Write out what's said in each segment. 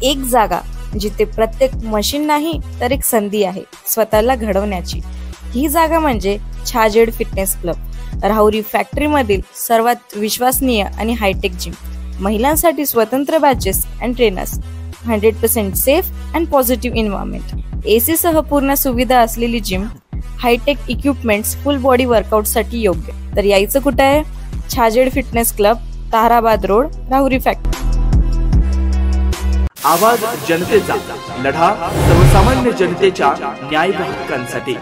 एक जागा जिथे प्रत्येक मशीन नाही तर एक संधी आहे स्वतःला घडवण्याची। ही जागा म्हणजे Chhajed fitness club, Rahuri factory मधील सर्वात विश्वसनीय आणि हायटेक जिम। महिलांसाठी स्वतंत्र batches and trainers, 100% safe and positive environment, AC सह पूर्ण सुविधा असलेली gym, hitech equipments, full body workout साठी योग्य। तर यायचं कुठे आहे? Chhajed fitness club, Tarabad road, Rahuri factory. आवाज जनतेचा, लढा सर्वसामान्य जनतेच्या न्याय व हक्कांसाठी।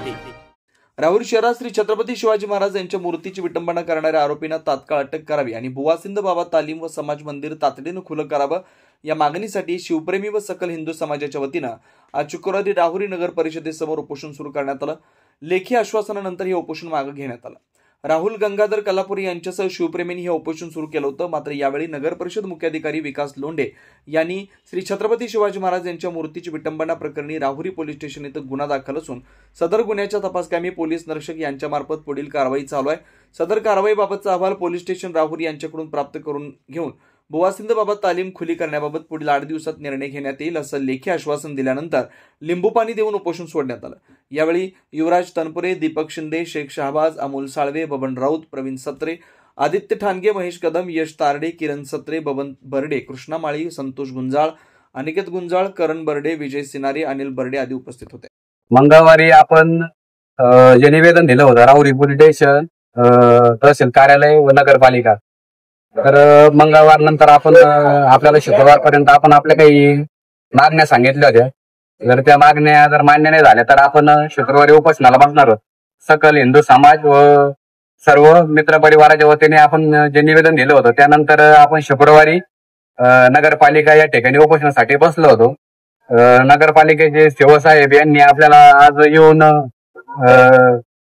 राहुरी शहरात श्री छत्रपती शिवाजी महाराज यांच्या मूर्तीची विटंबना करणाऱ्या आरोपींना तात्काळ अटक करावी आणि बुवासिंद बाबा तालीम व समाज मंदिर तातडीने खुलं करावं या मागणीसाठी शिवप्रेमी व सकल हिंदू समाजाच्या वतीनं आज शुक्रवारी राहुरी नगर परिषदेसमोर उपोषण सुरू करण्यात आलं। लेखी आश्वासनानंतर हे उपोषण मागे घेण्यात आलं। राहुल गंगाधर कलापुरी यांच्यासह शिवप्रेमींनी हे उपोषण सुरू केलं होतं। मात्र यावेळी नगर परिषद मुख्याधिकारी विकास लोंढे यांनी श्री छत्रपती शिवाजी महाराज यांच्या मूर्तीची विटंबना प्रकरणी राहुरी पोलीस स्टेशन इथं गुन्हा दाखल असून सदर गुन्ह्याच्या तपासकामी पोलीस निरीक्षक यांच्यामार्फत पुढील कारवाई चालू आहे। सदर कारवाईबाबतचा अहवाल पोलीस स्टेशन राहुरी यांच्याकडून प्राप्त करून घेऊन बुवासिंद बाबत तालीम खुली करण्याबाबत पुढील 8 दिवसात निर्णय घेण्यात येईल असं लेखी आश्वासन दिल्यानंतर लिंबू पाणी देऊन उपोषण सोडण्यात आलं। यावेळी युवराज तनपुरे, दीपक शिंदे, शेख शहाबाज, अमोल साळवे, बबन राऊत, प्रवीण सत्रे, आदित्य ठाणगे, महेश कदम, यश तारडे, किरण सत्रे, बबन बर्डे, कृष्णा माळी, संतोष गुंजाळ, अनिकेत गुंजाळ, करण बर्डे, विजय सिनारे, अनिल बर्डे आदी उपस्थित होते। मंगळवारी आपण जे निवेदन दिलं होतं राहुरी पोलीस स्टेशन, तहसील कार्यालय व नगरपालिका, तर मंगळवार नंतर आपण आपल्याला शुक्रवारपर्यंत आपण आपल्या काही मागण्या सांगितल्या होत्या। जर त्या मागण्या जर मान्य नाही झाल्या तर आपण शुक्रवारी उपोषणाला बसणार आहोत। सकल हिंदू समाज व सर्व मित्र परिवाराच्या वतीने आपण जे निवेदन दिलं होतं त्यानंतर आपण शुक्रवारी नगरपालिका या ठिकाणी उपोषणासाठी बसलो होतो। नगरपालिकेचे शिवसाहेब यांनी आपल्याला आज येऊन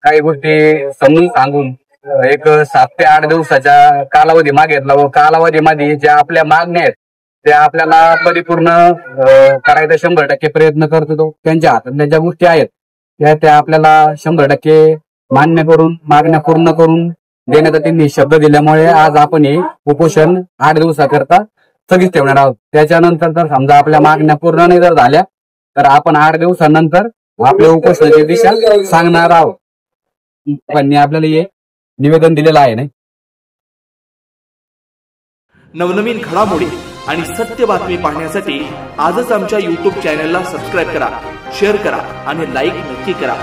काही गोष्टी समजून सांगून एक 7 ते 8 दिवसाच्या कालावधी मागितला व कालावधीमध्ये ज्या आपल्या मागण्या आहेत त्या आपल्याला परिपूर्ण करायचा 100% प्रयत्न करतो। त्यांच्या हातातल्या ज्या गोष्टी आहेत त्या आपल्याला 100% मान्य करून मागण्या पूर्ण करून देण्याचा त्यांनी शब्द दिल्यामुळे आज आपण हे उपोषण 8 दिवसाकरता स्थगित ठेवणार आहोत। त्याच्यानंतर जर समजा आपल्या मागण्या पूर्ण नाही जर झाल्या तर आपण 8 दिवसानंतर आपल्या उपोषणाची दिशा सांगणार आहोत। पण आपल्याला हे निवेदन दिलेलं आहे नाही। नवनवीन घडामोडी आणि सत्य बातमी पाहण्यासाठी आजच आमच्या YouTube चॅनलला सबस्क्राईब करा, शेअर करा आणि लाईक नक्की करा।